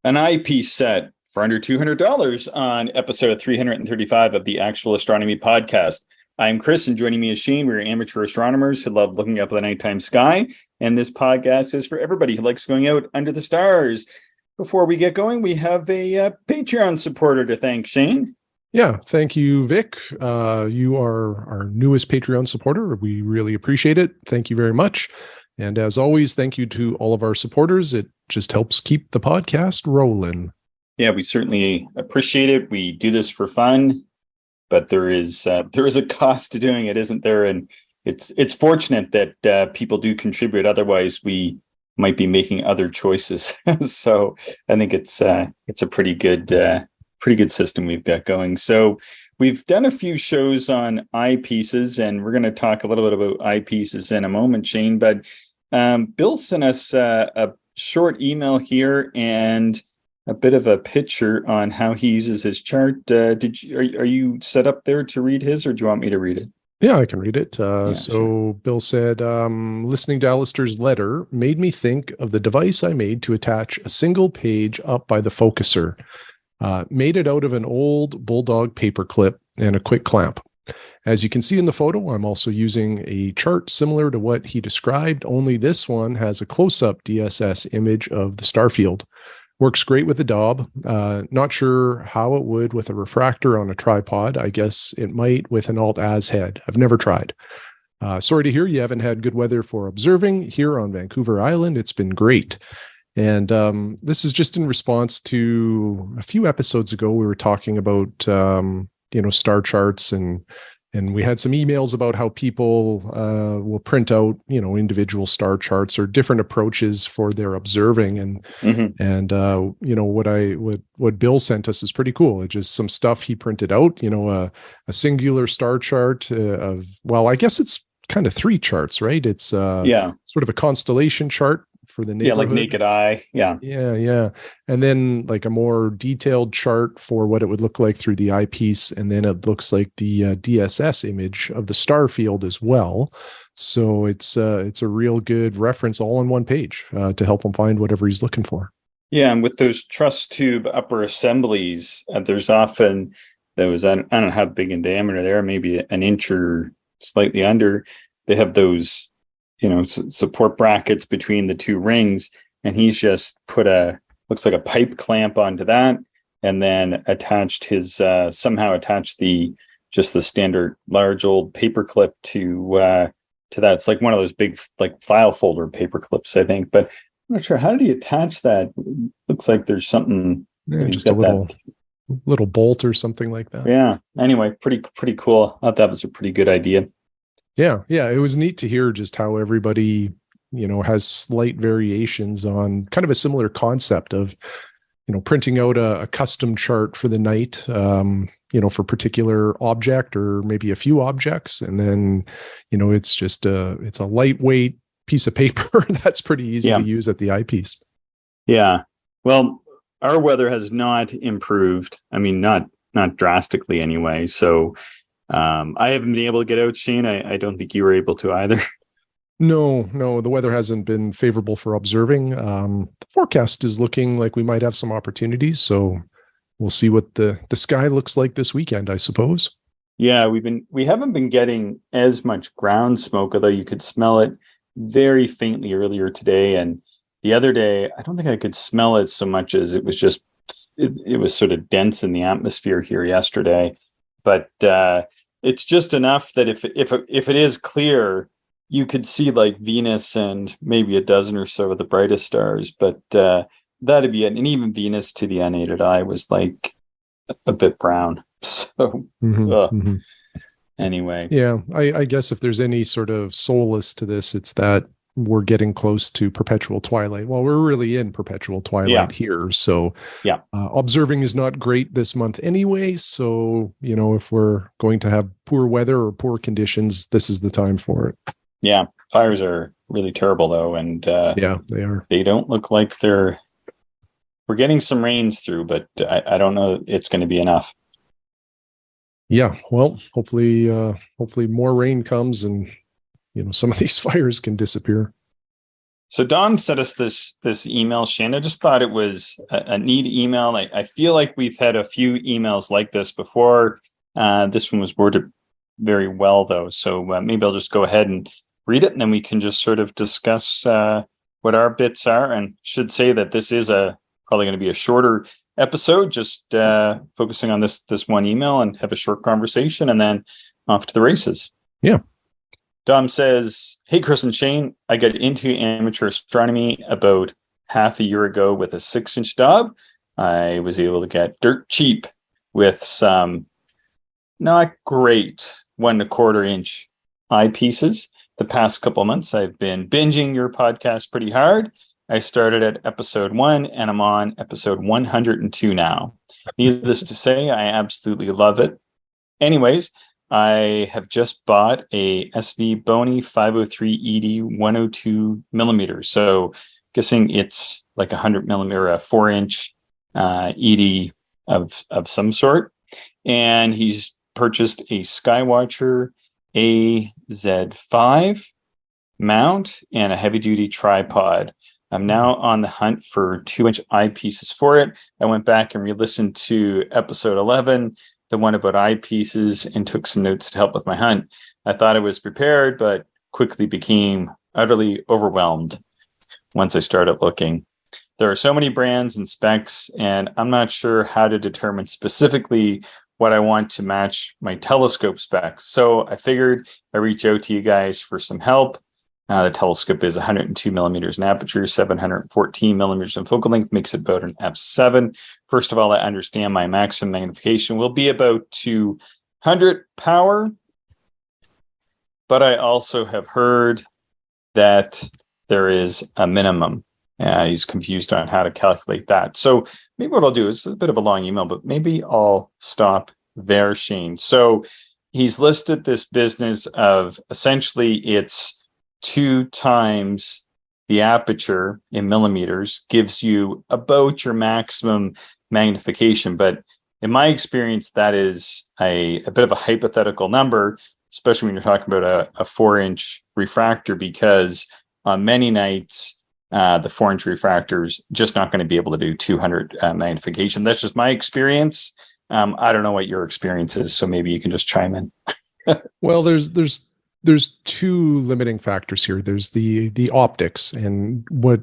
An eyepiece set for under $200 on episode 335 of the Actual Astronomy Podcast. I'm Chris, and joining me is Shane. We're amateur astronomers who love looking up at the nighttime sky, and this podcast is for everybody who likes going out under the stars. Before we get going, we have a Patreon supporter to thank, Shane. Yeah, thank you, Vic. You are our newest Patreon supporter. We really appreciate it. Thank you very much. And as always, thank you to all of our supporters. It just helps keep the podcast rolling. Yeah, we certainly appreciate it. We do this for fun, but there is a cost to doing it, isn't there? And it's fortunate that people do contribute. Otherwise, we might be making other choices. So I think it's a pretty good system we've got going. So we've done a few shows on eyepieces, and we're going to talk a little bit about eyepieces in a moment, Shane. But Bill sent us a short email here and a bit of a picture on how he uses his chart. Are you set up there to read his, or do you want me to read it? Yeah, I can read it. Sure. Bill said, listening to Alistair's letter made me think of the device I made to attach a single page up by the focuser. Made it out of an old Bulldog paper clip and a quick clamp. As you can see in the photo, I'm also using a chart similar to what he described, only this one has a close-up DSS image of the star field. Works great with the Daub. Not sure how it would with a refractor on a tripod. I guess it might with an Alt-Az head. I've never tried. Sorry to hear you haven't had good weather for observing here on Vancouver Island. It's been great. And this is just in response to a few episodes ago, we were talking about, star charts, and we had some emails about how people will print out, individual star charts or different approaches for their observing. And what Bill sent us is pretty cool. It's just some stuff he printed out, a singular star chart I guess it's kind of three charts, right? It's sort of a constellation chart for the neighborhood. Yeah, like naked eye. Yeah. And then like a more detailed chart for what it would look like through the eyepiece. And then it looks like the DSS image of the star field as well. So it's a real good reference all on one page to help him find whatever he's looking for. Yeah, and with those truss tube upper assemblies, there's often those, I don't know how big in diameter they are, maybe an inch or slightly under. They have those support brackets between the two rings, and he's just put looks like a pipe clamp onto that, and then somehow attached the standard large old paper clip to that. It's like one of those big like file folder paper clips, I think, but I'm not sure. How did he attach that? Looks like there's something. Yeah, just a little bolt or something like that. Yeah. Anyway, pretty cool. I thought that was a pretty good idea. Yeah. It was neat to hear just how everybody, has slight variations on kind of a similar concept of, printing out a custom chart for the night, for particular object or maybe a few objects. And then, it's just it's a lightweight piece of paper that's pretty easy to use at the eyepiece. Yeah. Well, our weather has not improved. I mean, not drastically anyway. So, I haven't been able to get out, Shane. I don't think you were able to either. No, the weather hasn't been favorable for observing. The forecast is looking like we might have some opportunities, so we'll see what the sky looks like this weekend, I suppose. Yeah, we haven't been getting as much ground smoke, although you could smell it very faintly earlier today, and the other day I don't think I could smell it so much as it was just it was sort of dense in the atmosphere here yesterday. But it's just enough that if it is clear, you could see like Venus and maybe a dozen or so of the brightest stars. But that'd be it. And even Venus to the unaided eye was like a bit brown. So anyway. Yeah, I guess if there's any sort of solace to this, it's that we're getting close to perpetual twilight. Well, we're really in perpetual twilight here. So observing is not great this month anyway. So, if we're going to have poor weather or poor conditions, this is the time for it. Yeah. Fires are really terrible though. And they are. They don't look like we're getting some rains through, but I don't know it's going to be enough. Yeah. Well, hopefully more rain comes and some of these fires can disappear. So Dom sent us this email, Shane. I just thought it was a neat email. I feel like we've had a few emails like this before. This one was worded very well, though. So maybe I'll just go ahead and read it, and then we can just sort of discuss what our bits are. And should say that this is probably going to be a shorter episode, just focusing on this one email and have a short conversation, and then off to the races. Yeah. Dom says, "Hey, Chris and Shane, I got into amateur astronomy about half a year ago with a 6-inch Dob. I was able to get dirt cheap with some not great 1 1/4 inch eyepieces. The past couple of months, I've been binging your podcast pretty hard. I started at episode 1 and I'm on episode 102 now. Needless to say, I absolutely love it. Anyways, I have just bought a SV Boney 503 ED 102 millimeters. So guessing it's like 100 millimeter, a 4-inch ED of some sort. And he's purchased a Skywatcher AZ5 mount and a heavy duty tripod. I'm now on the hunt for 2-inch eyepieces for it. I went back and re-listened to episode 11, the one about eyepieces, and took some notes to help with my hunt. I thought I was prepared, but quickly became utterly overwhelmed once I started looking. There are so many brands and specs, and I'm not sure how to determine specifically what I want to match my telescope specs. So I figured I reach out to you guys for some help. The telescope is 102 millimeters in aperture, 714 millimeters in focal length, makes it about an f7. First of all, I understand my maximum magnification will be about 200 power, but I also have heard that there is a minimum. He's confused on how to calculate that. So maybe what I'll do is a bit of a long email, but maybe I'll stop there, Shane. So he's listed this business of essentially it's 2 times the aperture in millimeters gives you about your maximum magnification. But in my experience, that is a bit of a hypothetical number, especially when you're talking about a 4-inch refractor, because on many nights, the 4-inch refractor is just not going to be able to do 200 magnification. That's just my experience. I don't know what your experience is, so maybe you can just chime in. Well, there's 2 limiting factors here. There's the optics, and what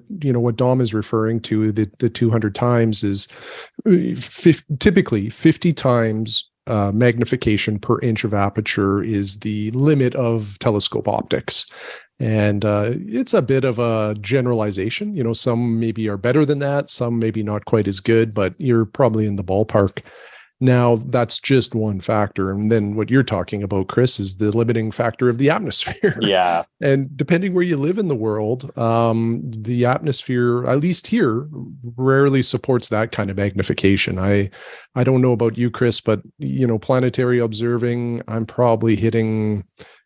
Dom is referring to, the 200 times is typically 50 times magnification per inch of aperture is the limit of telescope optics. And it's a bit of a generalization. Some maybe are better than that, some maybe not quite as good, but you're probably in the ballpark. Now, that's just one factor. And then what you're talking about, Chris, is the limiting factor of the atmosphere. Yeah. And depending where you live in the world, the atmosphere, at least here, rarely supports that kind of magnification. I don't know about you, Chris, but, planetary observing, I'm probably hitting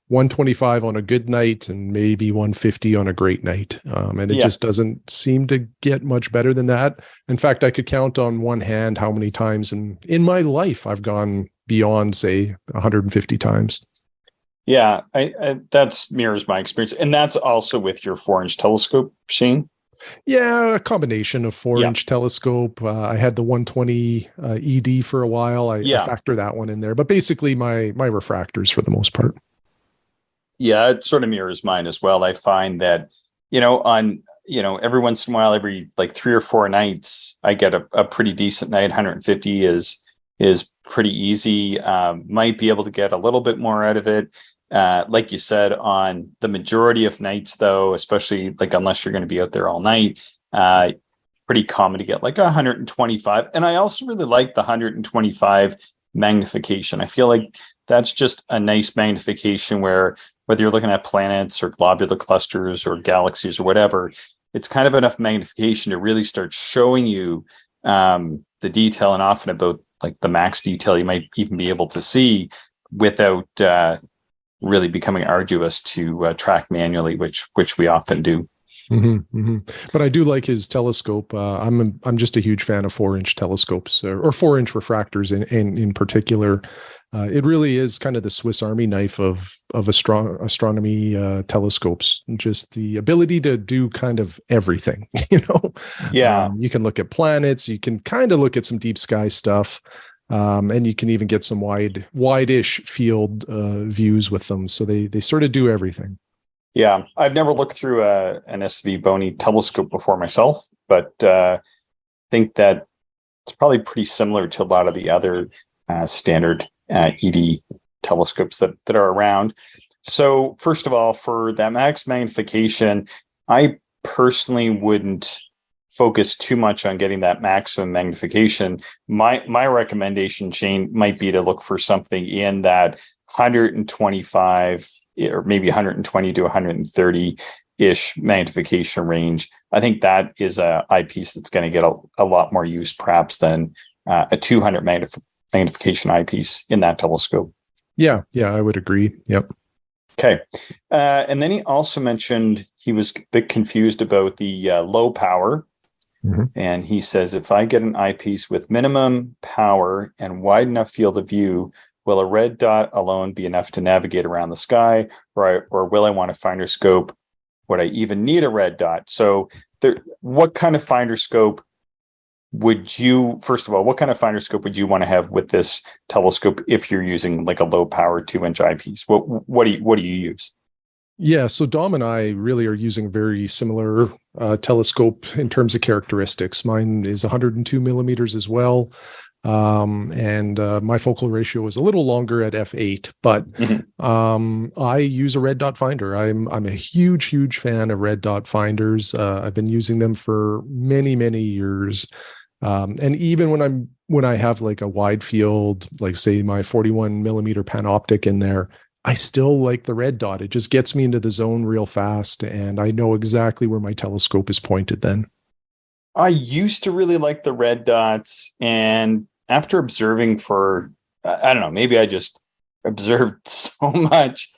125 on a good night and maybe 150 on a great night. And it just doesn't seem to get much better than that. In fact, I could count on one hand how many times in my life I've gone beyond, say, 150 times. Yeah, I that's mirrors my experience. And that's also with your 4-inch telescope, Shane? Yeah, a combination of 4-inch telescope. I had the 120 ED for a while. I factor that one in there. But basically my refractors for the most part. Yeah, it sort of mirrors mine as well. I find that, every once in a while, every like 3 or 4 nights, I get a pretty decent night. 150 is pretty easy. Might be able to get a little bit more out of it. Like you said, on the majority of nights, though, especially like unless you're going to be out there all night, pretty common to get like 125. And I also really like the 125 magnification. I feel like that's just a nice magnification where whether you're looking at planets or globular clusters or galaxies or whatever, it's kind of enough magnification to really start showing you the detail, and often about like the max detail you might even be able to see without really becoming arduous to track manually, which we often do. But I do like his telescope. I'm just a huge fan of 4-inch telescopes or 4-inch refractors in particular. It really is kind of the Swiss Army knife of astronomy telescopes. Just the ability to do kind of everything. Yeah. You can look at planets. You can kind of look at some deep sky stuff. And you can even get some wide-ish field views with them. So they sort of do everything. Yeah, I've never looked through an SV Bony telescope before myself, but think that it's probably pretty similar to a lot of the other standard ED telescopes that are around. So first of all, for that max magnification, I personally wouldn't focus too much on getting that maximum magnification. My recommendation, Shane, might be to look for something in that 125 or maybe 120 to 130-ish magnification range. I think that is a eyepiece that's going to get a lot more use perhaps than a 200 magnification eyepiece in that telescope. Yeah, I would agree. Yep. Okay. And then he also mentioned he was a bit confused about the low power. And he says, if I get an eyepiece with minimum power and wide enough field of view, will a red dot alone be enough to navigate around the sky, or will I want a finder scope? Would I even need a red dot? So what kind of finder scope would you, first of all, what kind of finder scope would you want to have with this telescope if you're using like a low power 2-inch eyepiece? What do you use? Yeah, so Dom and I really are using a very similar telescope in terms of characteristics. Mine is 102 millimeters as well. And my focal ratio is a little longer at f8, but I use a red dot finder. I'm a huge fan of red dot finders. I've been using them for many years. And even when I have like a wide field, like say my 41 millimeter panoptic in there, I still like the red dot. It just gets me into the zone real fast, and I know exactly where my telescope is pointed then. I used to really like the red dots, and after observing for, I don't know, maybe I just observed so much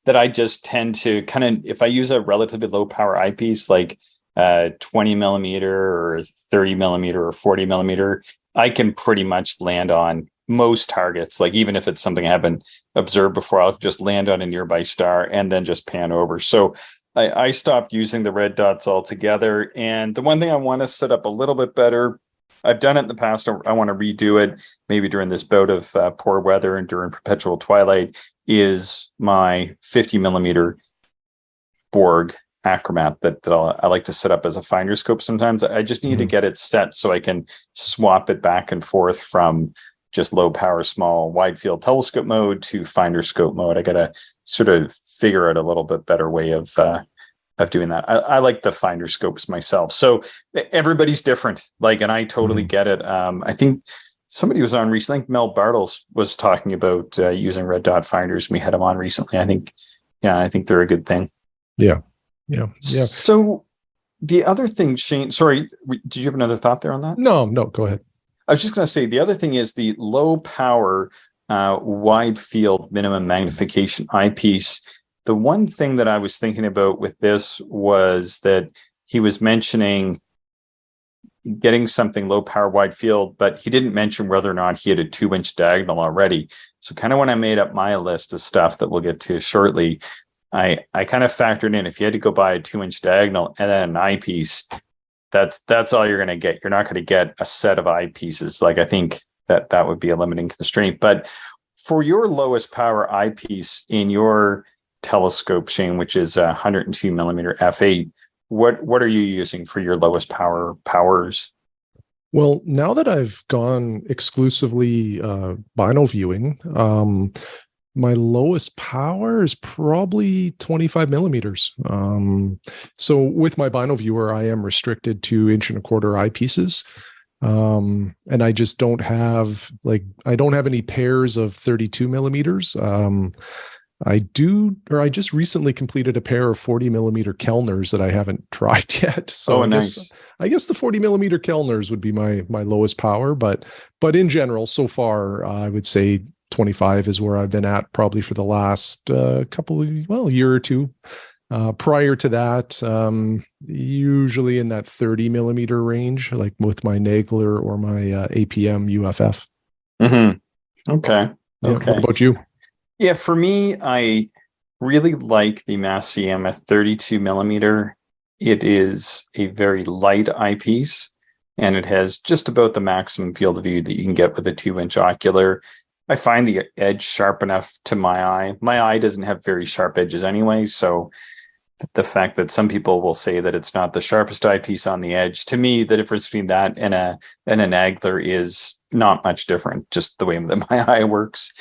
that I just tend to kind of, if I use a relatively low power eyepiece, like 20 millimeter or 30 millimeter or 40 millimeter, I can pretty much land on most targets. Like even if it's something I haven't observed before, I'll just land on a nearby star and then just pan over. So I stopped using the red dots altogether. And the one thing I want to set up a little bit better, I've done it in the past, I want to redo it maybe during this bout of poor weather and during perpetual twilight, is my 50 millimeter Borg Achromat that I like to set up as a finder scope sometimes. I just need to get it set so I can swap it back and forth from just low power, small, wide field telescope mode to finder scope mode. I got to sort of figure out a little bit better way of doing that. I like the finder scopes myself. So everybody's different. Like, and I totally get it. I think somebody was on recently. I think Mel Bartles was talking about using red dot finders. We had him on recently. I think they're a good thing. Yeah. So the other thing, Shane, sorry, did you have another thought there on that? No, go ahead. I was just going to say the other thing is the low power, wide field, minimum magnification eyepiece. The one thing that I was thinking about with this was that he was mentioning getting something low power, wide field, but he didn't mention whether or not he had a 2-inch diagonal already. So kind of when I made up my list of stuff that we'll get to shortly, I kind of factored in if you had to go buy a 2-inch diagonal and then an eyepiece, that's all you're going to get. You're not going to get a set of eyepieces. Like I think that would be a limiting constraint. But for your lowest power eyepiece in your telescope, Shane, which is 102 millimeter f8, what are you using for your lowest powers? Well, now that I've gone exclusively bino viewing, my lowest power is probably 25 millimeters. So with my bino viewer, I am restricted to 1.25-inch eyepieces. And I just don't have any pairs of 32 millimeters. I just recently completed a pair of 40 millimeter Kellners that I haven't tried yet. So nice. I guess the 40 millimeter Kellners would be my lowest power, but in general, so far, I would say 25 is where I've been at probably for the last year or two. Prior to that, usually in that 30 millimeter range, like with my Nagler or my APM UFF. Okay. Yeah. What about you? Yeah, for me, I really like the Masuyama 32 millimeter. It is a very light eyepiece, and it has just about the maximum field of view that you can get with a 2-inch ocular. I find the edge sharp enough to my eye. My eye doesn't have very sharp edges anyway, so the fact that some people will say that it's not the sharpest eyepiece on the edge, to me, the difference between that and an Nagler is not much different, just the way that my eye works.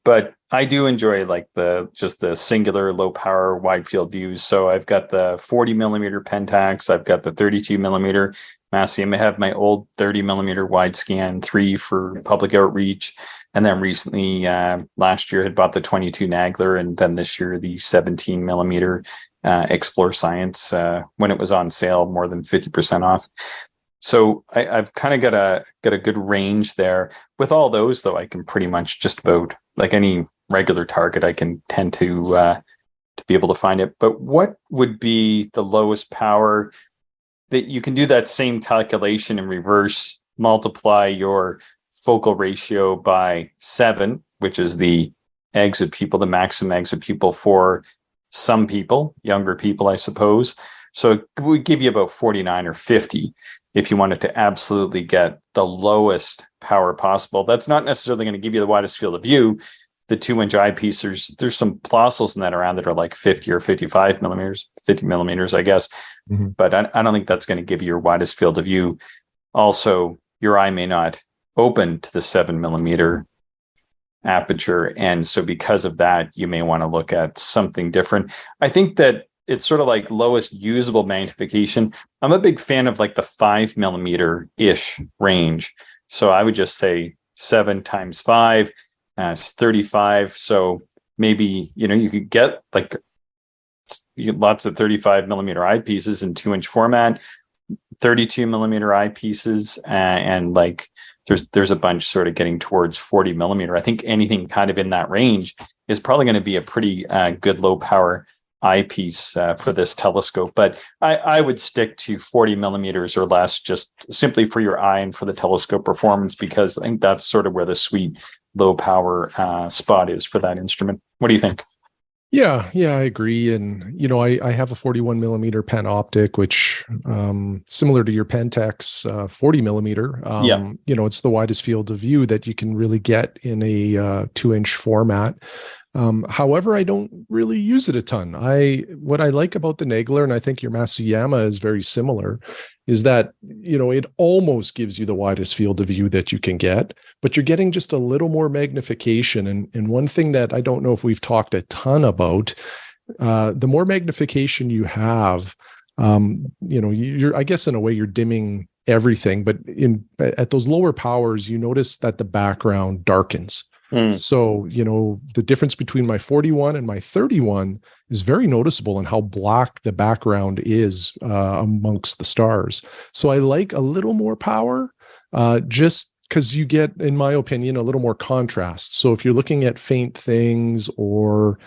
But I do enjoy like the singular low power wide field views. So I've got the 40 millimeter Pentax, I've got the 32 millimeter Masuyama. I have my old 30 millimeter wide scan 3 for public outreach. And then recently, last year, had bought the 22 Nagler, and then this year the 17 millimeter Explore Science when it was on sale, more than 50% off. So I've kind of got a good range there. With all those, though, I can pretty much just about, like any regular target, I can tend to be able to find it. But what would be the lowest power that you can do that same calculation in reverse, multiply your focal ratio by 7, which is the exit pupil, the maximum exit pupil for some people, younger people, I suppose. So it would give you about 49 or 50 if you wanted to absolutely get the lowest power possible. That's not necessarily going to give you the widest field of view. The 2-inch eyepiece, there's some Plössls in that around that are like 50 or 55 millimeters, 50 millimeters, I guess. Mm-hmm. But I don't think that's going to give you your widest field of view. Also, your eye may not open to the 7 millimeter aperture. And so because of that, you may want to look at something different. I think that it's sort of like lowest usable magnification. I'm a big fan of like the 5 millimeter ish range. So I would just say 7 times 5 is 35. So maybe, you could get like lots of 35 millimeter eyepieces in 2-inch format, 32 millimeter eyepieces, and like there's a bunch sort of getting towards 40 millimeter. I think anything kind of in that range is probably going to be a pretty good low power eyepiece for this telescope. But I would stick to 40 millimeters or less, just simply for your eye and for the telescope performance, because I think that's sort of where the sweet low power spot is for that instrument. What do you think? Yeah, I agree. And, I have a 41 millimeter Panoptic, which similar to your Pentax 40 millimeter, it's the widest field of view that you can really get in a 2-inch format. However, I don't really use it a ton. What I like about the Nagler, and I think your Masuyama is very similar, is that, it almost gives you the widest field of view that you can get, but you're getting just a little more magnification. And one thing that I don't know if we've talked a ton about, the more magnification you have, I guess in a way you're dimming everything, but at those lower powers, you notice that the background darkens. So, the difference between my 41 and my 31 is very noticeable in how black the background is amongst the stars. So I like a little more power, just because you get, in my opinion, a little more contrast. So if you're looking at faint things or,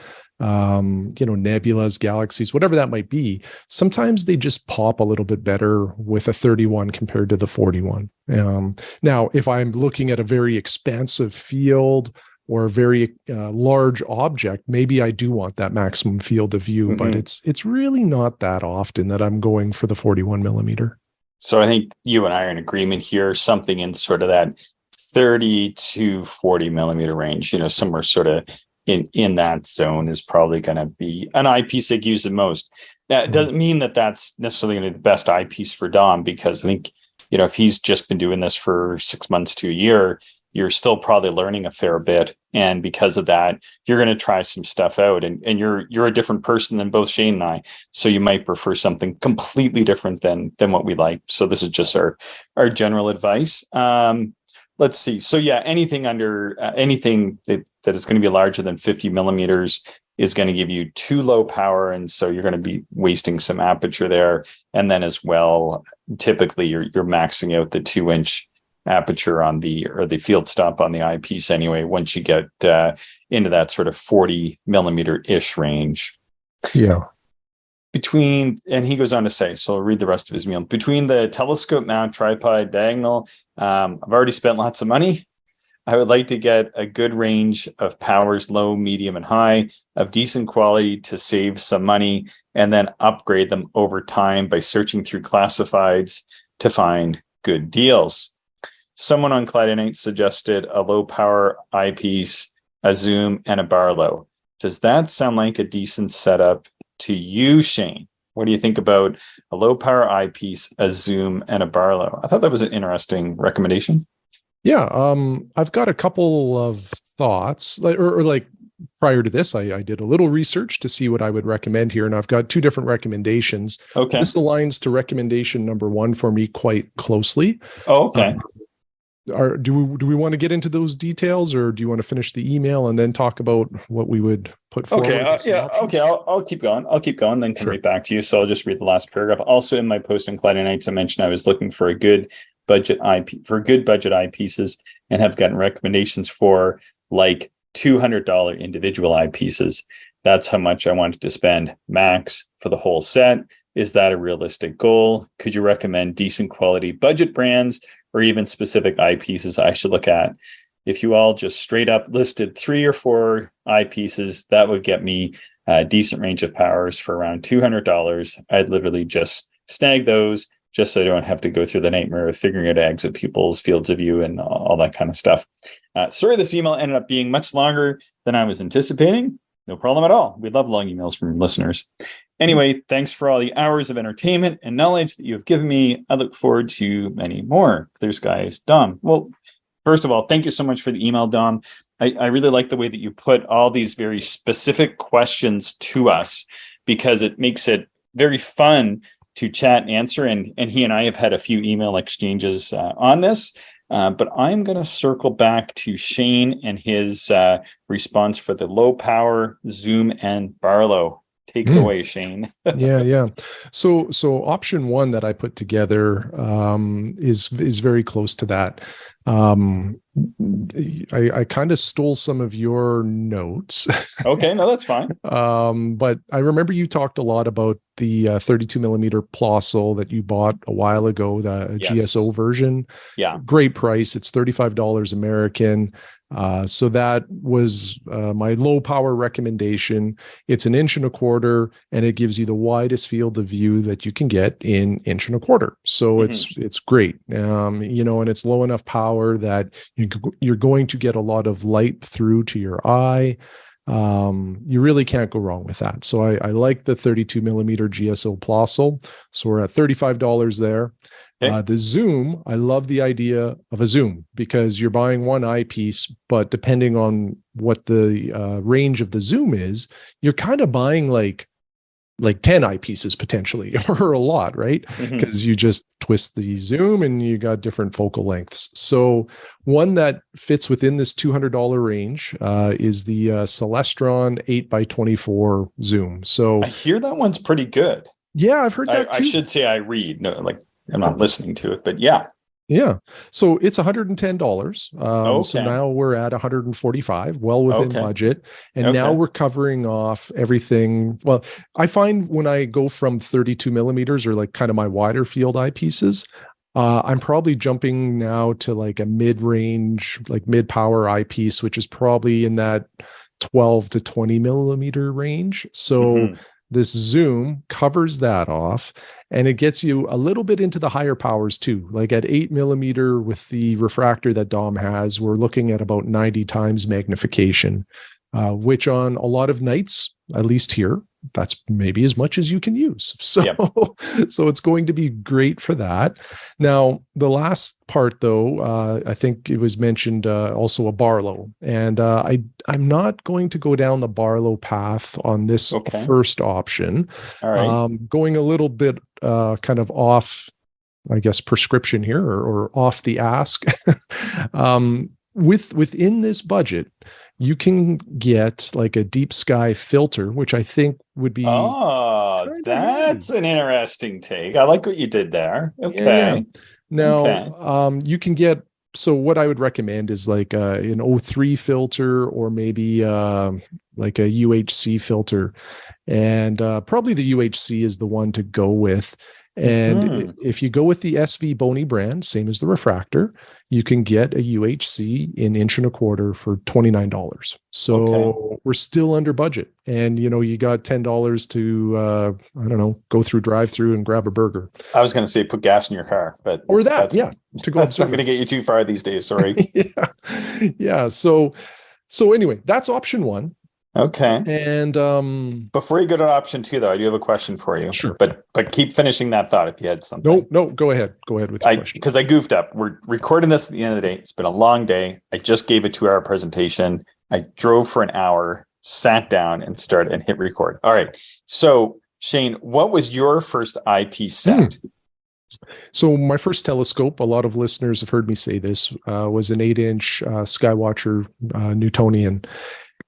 nebulas, galaxies, whatever that might be, sometimes they just pop a little bit better with a 31 compared to the 41. Now, if I'm looking at a very expansive field or a very large object, maybe I do want that maximum field of view, but it's really not that often that I'm going for the 41 millimeter. So I think you and I are in agreement here, something in sort of that 30 to 40 millimeter range, somewhere sort of in that zone is probably going to be an eyepiece that uses the most. Now, it doesn't mean that that's necessarily going to be the best eyepiece for Dom, because I think, if he's just been doing this for 6 months to a year, you're still probably learning a fair bit. And because of that, you're going to try some stuff out, and you're a different person than both Shane and I. So you might prefer something completely different than what we like. So this is just our general advice. Let's see. So yeah, anything under anything that is going to be larger than 50 millimeters is going to give you too low power. And so you're going to be wasting some aperture there. And then as well, typically you're maxing out the 2-inch aperture on the field stop on the eyepiece anyway, once you get into that sort of 40 millimeter ish range. Yeah. and he goes on to say, so I'll read the rest of his email. Between the telescope mount, tripod, diagonal, I've already spent lots of money. I would like to get a good range of powers, low, medium, and high, of decent quality to save some money, and then upgrade them over time by searching through classifieds to find good deals. Someone on Clyde suggested a low power eyepiece, a zoom, and a Barlow. Does that sound like a decent setup to you, Shane? What do you think about a low power eyepiece, a zoom, and a Barlow? I thought that was an interesting recommendation. Yeah, I've got a couple of thoughts. Like prior to this, I did a little research to see what I would recommend here, and I've got two different recommendations. Okay. This aligns to recommendation number one for me quite closely. Oh, okay. Do we want to get into those details, or do you want to finish the email and then talk about what we would put forward? Okay. Okay. I'll keep going. Then come right back to you. So I'll just read the last paragraph. Also, in my post on Clyde Nights, I mentioned I was looking for good budget eyepieces, and have gotten recommendations for like $200 individual eyepieces. That's how much I wanted to spend max for the whole set. Is that a realistic goal? Could you recommend decent quality budget brands, or even specific eyepieces I should look at? If you all just straight up listed 3 or 4 eyepieces, that would get me a decent range of powers for around $200. I'd literally just snag those, just so I don't have to go through the nightmare of figuring out exit people's fields of view and all that kind of stuff. Sorry, this email ended up being much longer than I was anticipating. No problem at all. We love long emails from listeners. Anyway, thanks for all the hours of entertainment and knowledge that you have given me. I look forward to many more. Clear skies, Dom. Well, first of all, thank you so much for the email, Dom. I really like the way that you put all these very specific questions to us, because it makes it very fun to chat and answer. And he and I have had a few email exchanges on this. But I'm going to circle back to Shane and his response for the low power, zoom, and Barlow. Take it away, Shane. Yeah. So option one that I put together is very close to that. I kind of stole some of your notes. Okay, no, that's fine. But I remember you talked a lot about the 32 millimeter Plossl that you bought a while ago, the GSO version. Yeah. Great price. It's $35 American. So that was my low power recommendation. It's 1 1/4 inch, and it gives you the widest field of view that you can get in 1 1/4 inch. So it's great. And it's low enough power that you're going to get a lot of light through to your eye. You really can't go wrong with that. So I like the 32 millimeter GSO Plossl. So we're at $35 there. Okay. The zoom, I love the idea of a zoom, because you're buying one eyepiece, but depending on what the range of the zoom is, you're kind of buying like 10 eyepieces potentially, or a lot, right? Because you just twist the zoom and you got different focal lengths. So one that fits within this $200 range is the Celestron 8x24 zoom. So I hear that one's pretty good. Yeah, I've heard that too. I should say I read. No, I'm not listening to it, but yeah. Yeah. So it's $110. Okay. So now we're at $145, well within budget. And now we're covering off everything. Well, I find when I go from 32 millimeters, or like kind of my wider field eyepieces, I'm probably jumping now to like a mid-range, like mid-power eyepiece, which is probably in that 12 to 20 millimeter range. So this zoom covers that off, and it gets you a little bit into the higher powers too. Like at 8 millimeter with the refractor that Dom has, we're looking at about 90 times magnification, which on a lot of nights, at least here, that's maybe as much as you can use. So, so it's going to be great for that. Now, the last part though, I think it was mentioned also a Barlow, and I'm not going to go down the Barlow path on this first option. All right. Going a little bit kind of off, I guess, prescription here, or off the ask. Within this budget, you can get like a deep sky filter, which I think would be. Oh, that's an interesting take. I like what you did there. Okay. Yeah. Now, you can get So what I would recommend is like an O3 filter, or maybe like a UHC filter. And probably the UHC is the one to go with. And if you go with the SV Bony brand, same as the refractor, you can get a UHC in 1.25" for $29. So we're still under budget. And, you got $10 to, I don't know, go through drive-through and grab a burger. I was going to say put gas in your car, but or that, to go. That's not going to get you too far these days. Sorry. Yeah. So anyway, that's option one. Okay. And before you go to option two, though, I do have a question for you. Sure. But keep finishing that thought if you had something. No, go ahead. Go ahead with your question. Because I goofed up. We're recording this at the end of the day. It's been a long day. I just gave a 2-hour presentation. I drove for an hour, sat down and started and hit record. All right. So Shane, what was your first eyepiece set? So my first telescope, a lot of listeners have heard me say this, was an 8-inch Skywatcher Newtonian.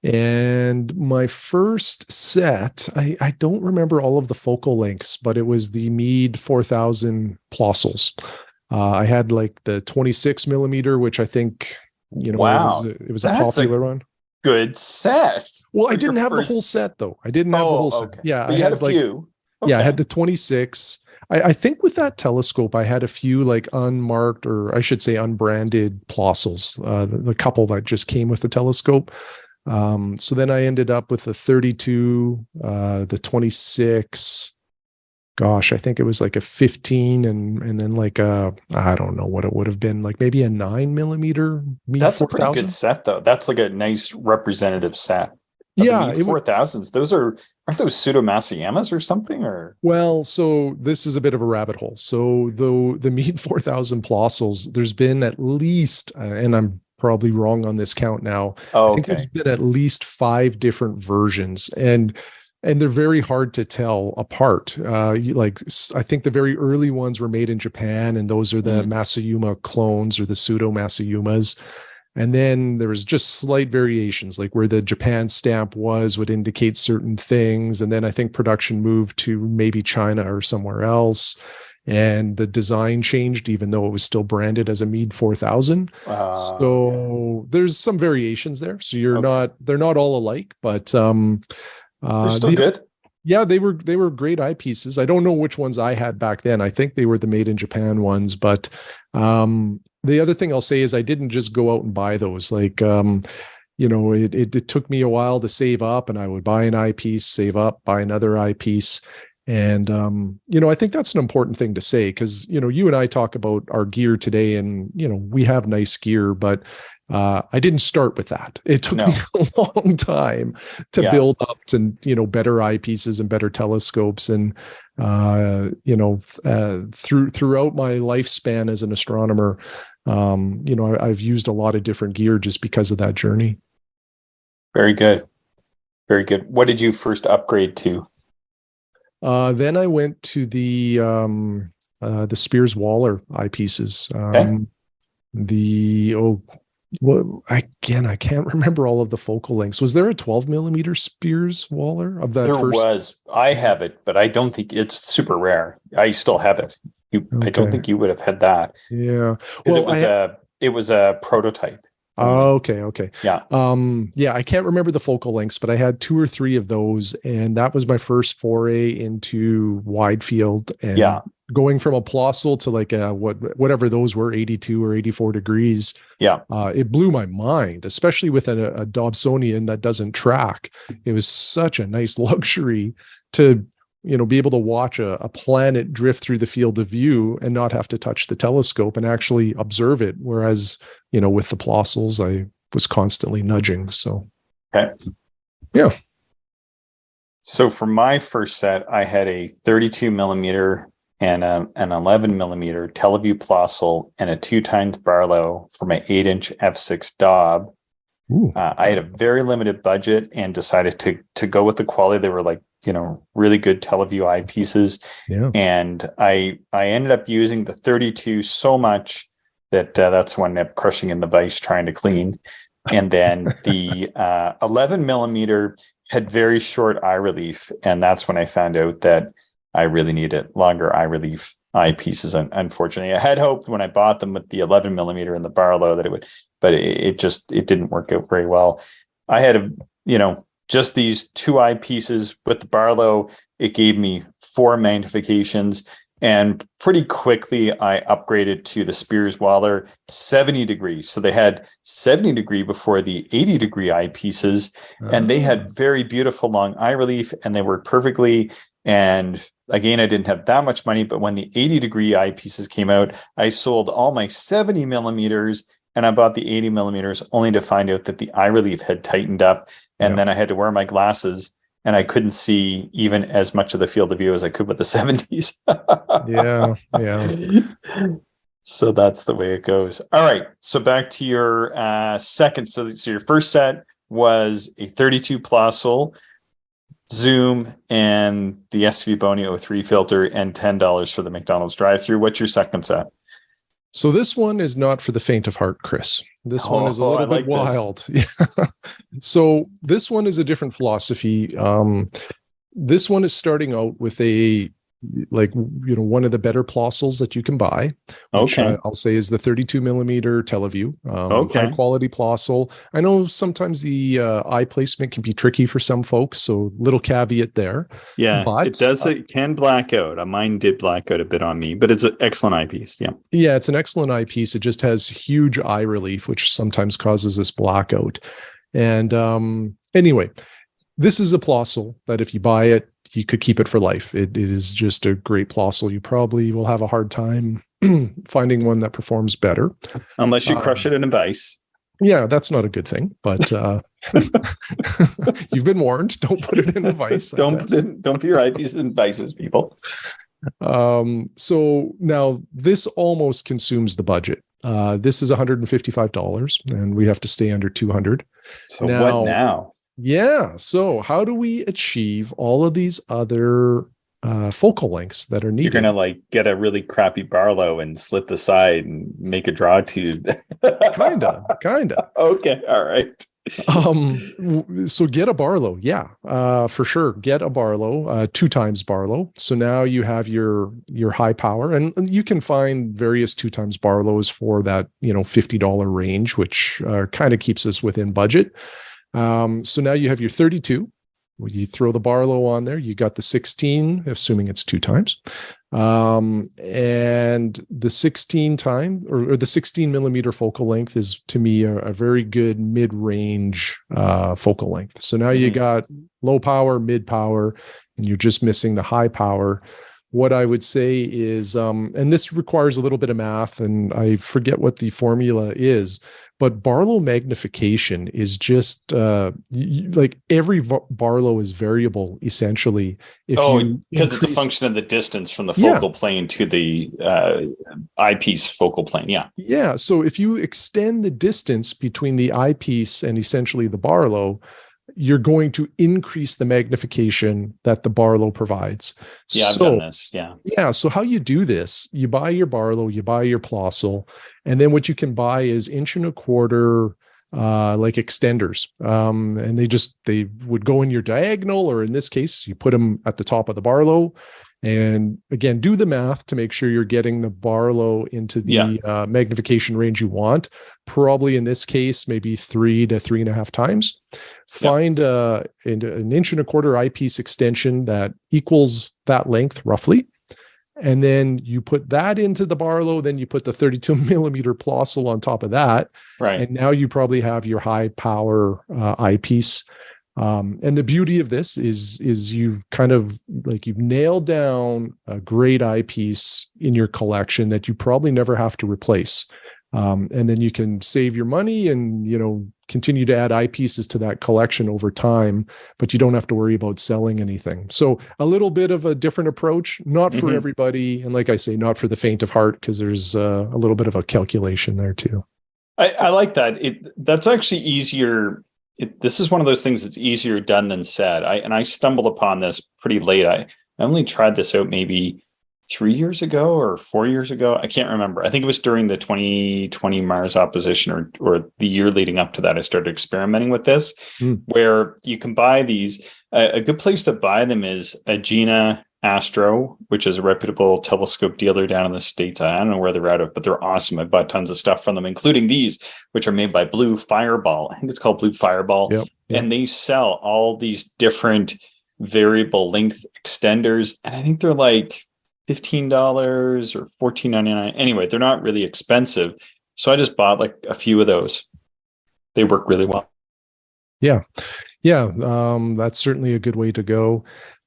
And my first set, I don't remember all of the focal lengths, but it was the Meade 4000 Plossels. I had like the 26 millimeter, which I think, wow, it was a popular one. Good set. Well, I didn't have the whole set though. I didn't have the whole set. Yeah, but you had a few. Yeah, I had the 26. I think with that telescope, I had a few like unmarked, or I should say unbranded Plossels, the couple that just came with the telescope. So then I ended up with the 32, the 26, gosh, I think it was like a 15 and then like I don't know what it would have been, like maybe a 9 millimeter. That's 4, a pretty good set though. That's like a nice representative set. Yeah. 4000s. Aren't those pseudo Masuyamas or something? Or well, so this is a bit of a rabbit hole. So the Meade 4000 Plossels, there's been at least, and I'm probably wrong on this count now. I think there's been at least 5 different versions, and they're very hard to tell apart. Like I think the very early ones were made in Japan, and those are the Masuyama clones or the pseudo Masuyumas. And then there was just slight variations, like where the Japan stamp would indicate certain things. And then I think production moved to maybe China or somewhere else. And the design changed, even though it was still branded as a Meade 4000. There's some variations there. So they're not all alike, but they're still good. Yeah, they were great eyepieces. I don't know which ones I had back then. I think they were the made in Japan ones, but the other thing I'll say is I didn't just go out and buy those. Like, it took me a while to save up, and I would buy an eyepiece, save up, buy another eyepiece. And, I think that's an important thing to say, because, you and I talk about our gear today, and, we have nice gear, but I didn't start with that. It took me a long time to build up to, better eyepieces and better telescopes. And, throughout my lifespan as an astronomer, I've used a lot of different gear just because of that journey. Very good. Very good. What did you first upgrade to? Then I went to the Spears Waller eyepieces. I can't remember all of the focal lengths. Was there a 12 millimeter Spears Waller of that? There was. I have it, but I don't think it's super rare. I still have it. I don't think you would have had that. Yeah, because it was a prototype. Oh, okay. Yeah. I can't remember the focal lengths, but I had 2 or 3 of those, and that was my first foray into wide field. And going from a Plossel to like whatever those were, 82 or 84 degrees. Yeah. It blew my mind, especially with a Dobsonian that doesn't track. It was such a nice luxury to be able to watch a planet drift through the field of view and not have to touch the telescope and actually observe it. Whereas, with the Plossels, I was constantly nudging. So, yeah. So for my first set, I had a 32 millimeter and an 11 millimeter Teleview Plossel and a 2x Barlow for my 8-inch f6 Dob. I had a very limited budget and decided to go with the quality. They were like, really good Teleview eyepieces. Yeah. And I ended up using the 32 so much that that's when I ended up crushing in the vise trying to clean. And then the 11 millimeter had very short eye relief. And that's when I found out that I really needed longer eye relief. eyepieces. Unfortunately, I had hoped when I bought them with the 11 millimeter and the Barlow that it would, but it didn't work out very well. I had just these two eyepieces with the Barlow. It gave me 4 magnifications, and pretty quickly I upgraded to the Spears Waller 70 degrees. So they had 70 degree before the 80 degree eyepieces, and they had very beautiful long eye relief, and they worked perfectly. And again, I didn't have that much money, but when the 80 degree eyepieces came out, I sold all my 70 millimeters and I bought the 80 millimeters, only to find out that the eye relief had tightened up. And then I had to wear my glasses, and I couldn't see even as much of the field of view as I could with the 70s. Yeah. So that's the way it goes. All right. So back to your second. So your first set was a 32 Plossl, zoom, and the SV Boni 03 filter, and $10 for the McDonald's drive-through. What's your second set? So this one is not for the faint of heart, Chris. This one is a little bit wild. Yeah. So this one is a different philosophy. This one is starting out with one of the better Plossls that you can buy, which I'll say is the 32 millimeter Teleview, high quality Plossl. I know sometimes the eye placement can be tricky for some folks, so little caveat there. Yeah, but it can black out. Mine did black out a bit on me, but it's an excellent eyepiece. Yeah, it's an excellent eyepiece. It just has huge eye relief, which sometimes causes this blackout. And anyway, this is a Plossl that if you buy it, you could keep it for life. It is just a great Plossl. You probably will have a hard time finding one that performs better. Unless you crush it in a vise. Yeah, that's not a good thing, but you've been warned. Don't put it in a vise. Don't put your eyepieces in vices, people. So now this almost consumes the budget. This is $155, and we have to stay under 200. So what now? Yeah. So how do we achieve all of these other focal lengths that are needed? You're going to get a really crappy Barlow and slit the side and make a draw tube. Kinda. Okay. All right. So get a Barlow. Yeah, for sure. Get a Barlow, 2 times Barlow. So now you have your high power, and you can find various 2 times Barlows for that, $50 range, which kind of keeps us within budget. So now you have your 32. Well, you throw the Barlow on there. You got the 16, assuming it's 2 times. And the 16 time or the 16 millimeter focal length is, to me, a very good mid-range focal length. So now you got low power, mid power, and you're just missing the high power. What I would say is, and this requires a little bit of math, and I forget what the formula is, but Barlow magnification is just like every Barlow is variable essentially. Because it's a function of the distance from the focal plane to the eyepiece focal plane. Yeah. Yeah. So if you extend the distance between the eyepiece and essentially the Barlow, you're going to increase the magnification that the Barlow provides. Yeah, I've done this. Yeah. Yeah. So how you do this, you buy your Barlow, you buy your Plossl, and then what you can buy is 1.25" like extenders. And they would go in your diagonal, or in this case, you put them at the top of the Barlow. And again, do the math to make sure you're getting the Barlow into the magnification range you want. Probably in this case, maybe 3 to 3.5 times. Find an 1.25" eyepiece extension that equals that length roughly. And then you put that into the Barlow. Then you put the 32 millimeter Plossl on top of that. Right. And now you probably have your high power eyepiece. And the beauty of this is you've kind of you've nailed down a great eyepiece in your collection that you probably never have to replace. And then you can save your money and, continue to add eyepieces to that collection over time, but you don't have to worry about selling anything. So a little bit of a different approach, not for everybody. And like I say, not for the faint of heart, because there's a little bit of a calculation there too. I like that. That's actually easier. This is one of those things that's easier done than said. I stumbled upon this pretty late. I only tried this out maybe 3 years ago or 4 years ago. I can't remember. I think it was during the 2020 Mars opposition or the year leading up to that. I started experimenting with this, where you can buy these. A good place to buy them is Agena Astro, which is a reputable telescope dealer down in the States. I don't know where they're out of, but they're awesome. I bought tons of stuff from them, including these, which are made by Blue Fireball. I think it's called Blue Fireball. Yep. And they sell all these different variable length extenders. And I think they're like $15 or $14.99. Anyway, they're not really expensive. So I just bought like a few of those. They work really well. Yeah. That's certainly a good way to go.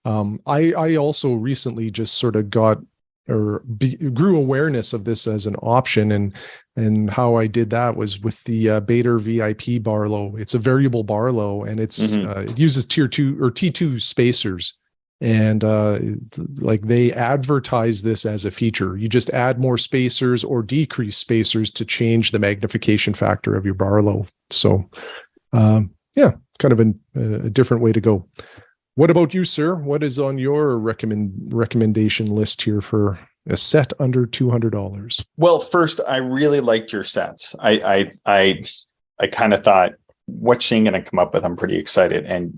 I also recently just sort of grew awareness of this as an option, and how I did that was with the Baader VIP Barlow. It's a variable Barlow, and it uses tier 2 or T2 spacers, and like they advertise this as a feature. You just add more spacers or decrease spacers to change the magnification factor of your Barlow. So kind of a different way to go. What about you, sir? What is on your recommendation list here for a set under $200? Well, first, I really liked your sets. I kind of thought, what's Shane going to come up with? I'm pretty excited, and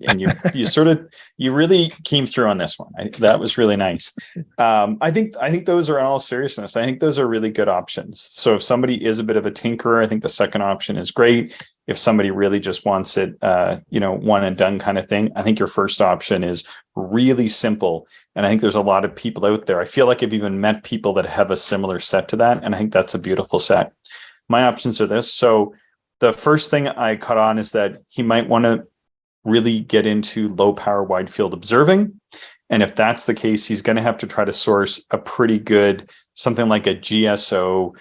you really came through on this one. That was really nice. I think those are, in all seriousness, I think those are really good options. So if somebody is a bit of a tinkerer, I think the second option is great. If somebody really just wants it, one and done kind of thing, I think your first option is really simple. And I think there's a lot of people out there. I feel like I've even met people that have a similar set to that. And I think that's a beautiful set. My options are this. So the first thing I caught on is that he might want to really get into low power wide field observing. And if that's the case, he's going to have to try to source a pretty good, something like a GSO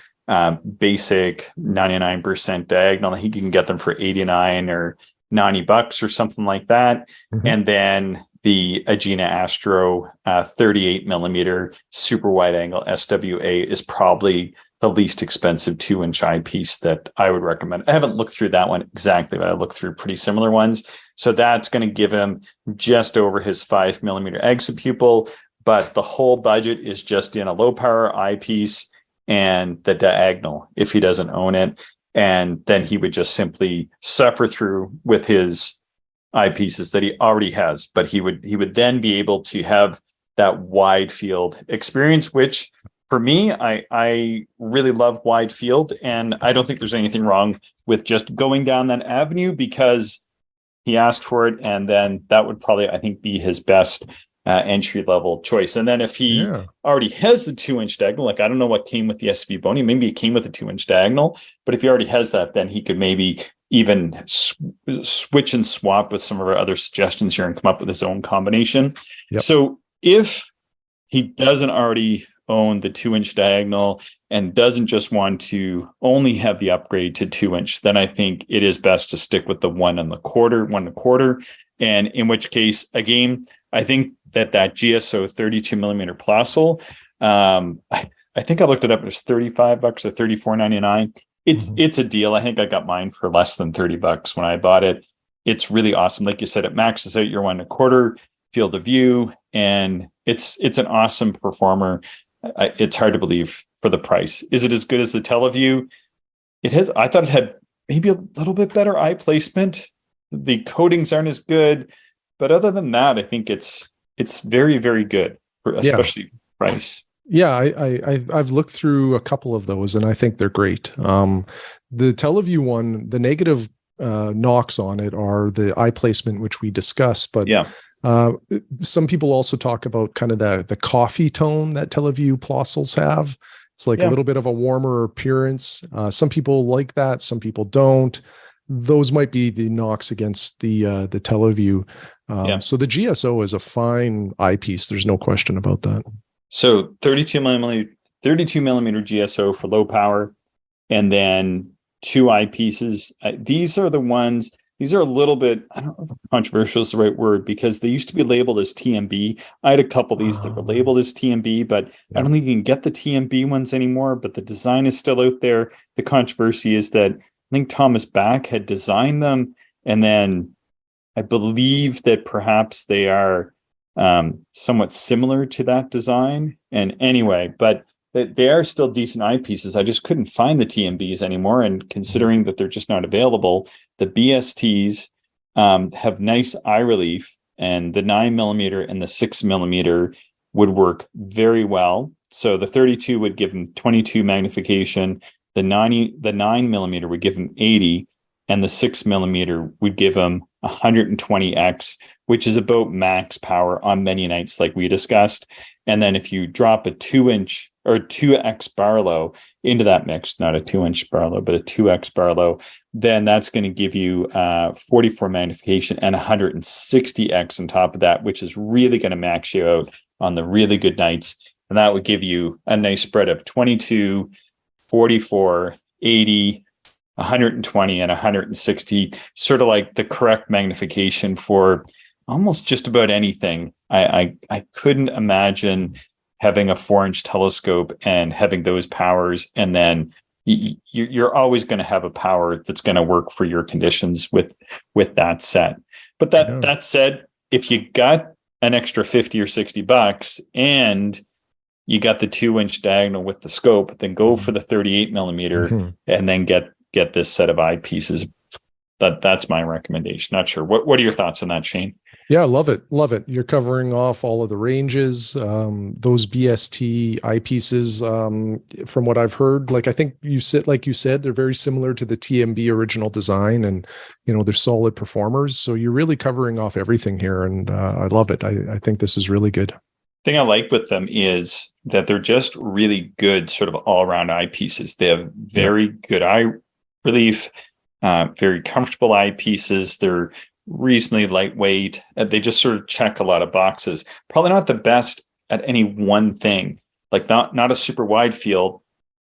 basic 99% diagonal. He can get them for 89 or $90 or something like that. Mm-hmm. And then the Agena Astro 38 millimeter super wide angle SWA is probably the least expensive 2-inch eyepiece that I would recommend. I haven't looked through that one exactly, but I looked through pretty similar ones. So that's going to give him just over his 5 millimeter exit pupil, but the whole budget is just in a low power eyepiece and the diagonal if he doesn't own it. And then he would just simply suffer through with his eyepieces that he already has, but he would then be able to have that wide field experience, which for me, I really love wide field, and I don't think there's anything wrong with just going down that avenue because he asked for it, and then that would probably, I think, be his best entry level choice. And then if he already has the 2-inch diagonal, like I don't know what came with the SV Bony, maybe it came with a 2-inch diagonal, but if he already has that, then he could maybe even switch and swap with some of our other suggestions here and come up with his own combination. Yep. So if he doesn't already own the 2-inch diagonal and doesn't just want to only have the upgrade to 2-inch, then I think it is best to stick with the 1.25. And in which case, again, I think that GSO 32 millimeter Plossl, I think I looked it up. It was $35 or $34.99. It's a deal. I think I got mine for less than $30 when I bought it. It's really awesome. Like you said, it maxes out your 1.25 field of view, and it's an awesome performer. It's hard to believe for the price. Is it as good as the TeleVue? It has. I thought it had maybe a little bit better eye placement. The coatings aren't as good, but other than that, I think it's very, very good for especially price. Yeah, I've looked through a couple of those, and I think they're great. The TeleVue one, the negative knocks on it are the eye placement, which we discussed. But some people also talk about kind of the coffee tone that TeleVue Plossls have. It's like a little bit of a warmer appearance. Some people like that, some people don't. Those might be the knocks against the TeleVue. So the GSO is a fine eyepiece. There's no question about that. So 32 millimeter GSO for low power, and then 2 eyepieces. These are the ones. These are a little bit, I don't know if controversial is the right word, because they used to be labeled as TMB. I had a couple of these that were labeled as TMB, but I don't think you can get the TMB ones anymore, but the design is still out there. The controversy is that I think Thomas Back had designed them, and then I believe that perhaps they are somewhat similar to that design. And anyway, but they are still decent eyepieces. I just couldn't find the TMBs anymore. And considering that they're just not available, the BSTs have nice eye relief, and the 9 millimeter and the 6 millimeter would work very well. So the 32 would give him 22 magnification. The 9 millimeter would give him 80, and the 6 millimeter would give him 120x, which is about max power on many nights, like we discussed. And then if you drop a 2-inch or 2x Barlow into that mix, not a 2-inch Barlow, but a 2x Barlow, then that's going to give you 44 magnification and 160x on top of that, which is really going to max you out on the really good nights. And that would give you a nice spread of 22, 44, 80, 120, and 160, sort of like the correct magnification for almost just about anything. I couldn't imagine having a 4-inch telescope and having those powers, and then you're always going to have a power that's going to work for your conditions with that set. But that said, if you got an extra 50 or 60 bucks and you got the 2-inch diagonal with the scope, then go for the 38 millimeter and then get this set of eyepieces. That's my recommendation. Not sure. What are your thoughts on that, Shane? Yeah, love it. Love it. You're covering off all of the ranges. Those BST eyepieces, from what I've heard, I think you said, they're very similar to the TMB original design, and, they're solid performers. So you're really covering off everything here. And I love it. I think this is really good. Thing I like with them is that they're just really good sort of all-around eyepieces. They have very good eye relief, very comfortable eyepieces. They're reasonably lightweight. They just sort of check a lot of boxes. Probably not the best at any one thing, like not a super wide field,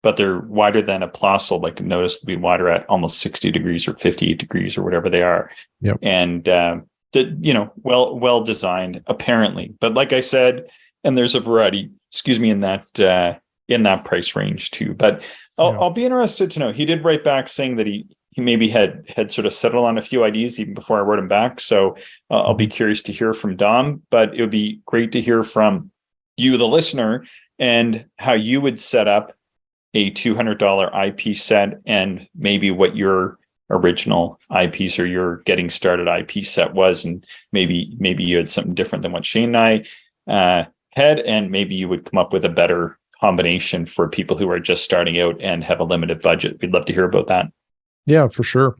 but they're wider than a Plössl. Like notice to be wider at almost 60 degrees or 58 degrees or whatever they are. Yep. And well designed apparently. But like I said, and there's a variety, in that price range too. But I'll be interested to know. He did write back saying that he maybe had sort of settled on a few ideas even before I wrote him back. So I'll be curious to hear from Dom, but it would be great to hear from you, the listener, and how you would set up a $200 eyepiece set, and maybe what your original eyepiece or your getting started eyepiece set was. And maybe you had something different than what Shane and I had, and maybe you would come up with a better combination for people who are just starting out and have a limited budget. We'd love to hear about that. Yeah, for sure.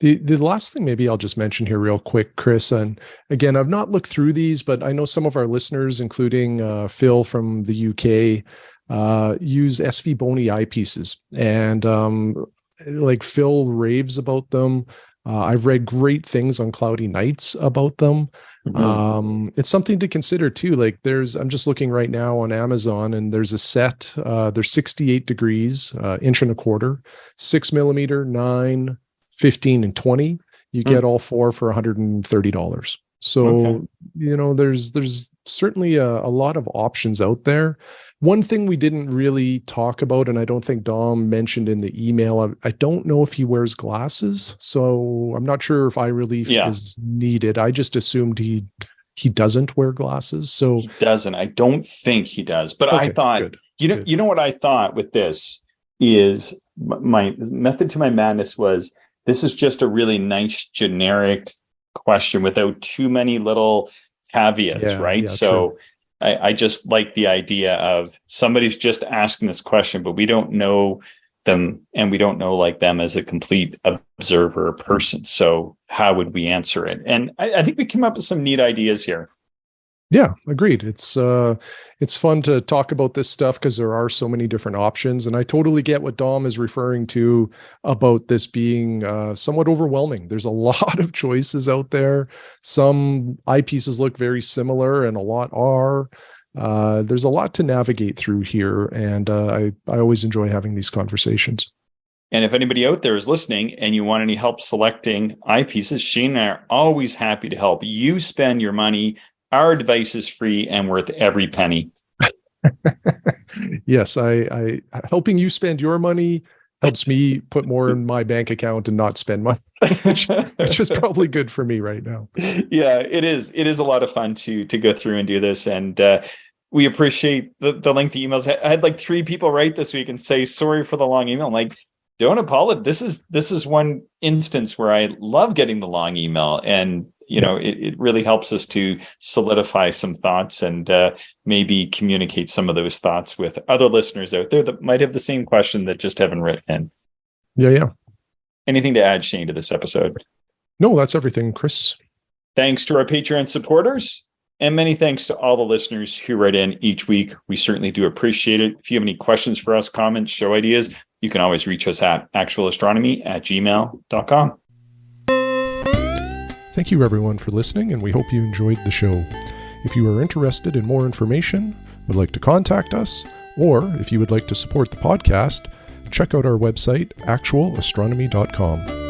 The last thing maybe I'll just mention here real quick, Chris, and again, I've not looked through these, but I know some of our listeners, including Phil from the UK, use SV Boney eyepieces, and Phil raves about them. I've read great things on cloudy nights about them. It's something to consider too. I'm just looking right now on Amazon, and there's a set, there's 68 degrees, 1.25 inch, 6 millimeter, 9, 15, and 20. You get all four for $130. So, there's certainly a lot of options out there. One thing we didn't really talk about, and I don't think Dom mentioned in the email, I don't know if he wears glasses, so I'm not sure if eye relief is needed. I just assumed he doesn't wear glasses. So he doesn't. I don't think he does. But okay, I thought, good. You know what I thought with this is my method to my madness was, this is just a really nice generic question without too many little caveats, right? So true. I just like the idea of somebody's just asking this question, but we don't know them, and we don't know them as a complete observer or person. So how would we answer it? And I think we came up with some neat ideas here. Yeah, agreed. It's fun to talk about this stuff because there are so many different options, and I totally get what Dom is referring to about this being somewhat overwhelming. There's a lot of choices out there. Some eyepieces look very similar, and a lot are. There's a lot to navigate through here, and I always enjoy having these conversations. And if anybody out there is listening and you want any help selecting eyepieces, Shane and I are always happy to help you spend your money. Our advice is free and worth every penny. Yes, I helping you spend your money helps me put more in my bank account and not spend money, which is probably good for me right now. Yeah, it is. It is a lot of fun to go through and do this. And we appreciate the lengthy emails. I had 3 people write this week and say, sorry for the long email. I'm don't apologize. This is one instance where I love getting the long email, and it really helps us to solidify some thoughts and maybe communicate some of those thoughts with other listeners out there that might have the same question that just haven't written in. Yeah. Anything to add, Shane, to this episode? No, that's everything, Chris. Thanks to our Patreon supporters, and many thanks to all the listeners who write in each week. We certainly do appreciate it. If you have any questions for us, comments, show ideas, you can always reach us at actualastronomy@gmail.com. Thank you, everyone, for listening, and we hope you enjoyed the show. If you are interested in more information, would like to contact us, or if you would like to support the podcast, check out our website, actualastronomy.com.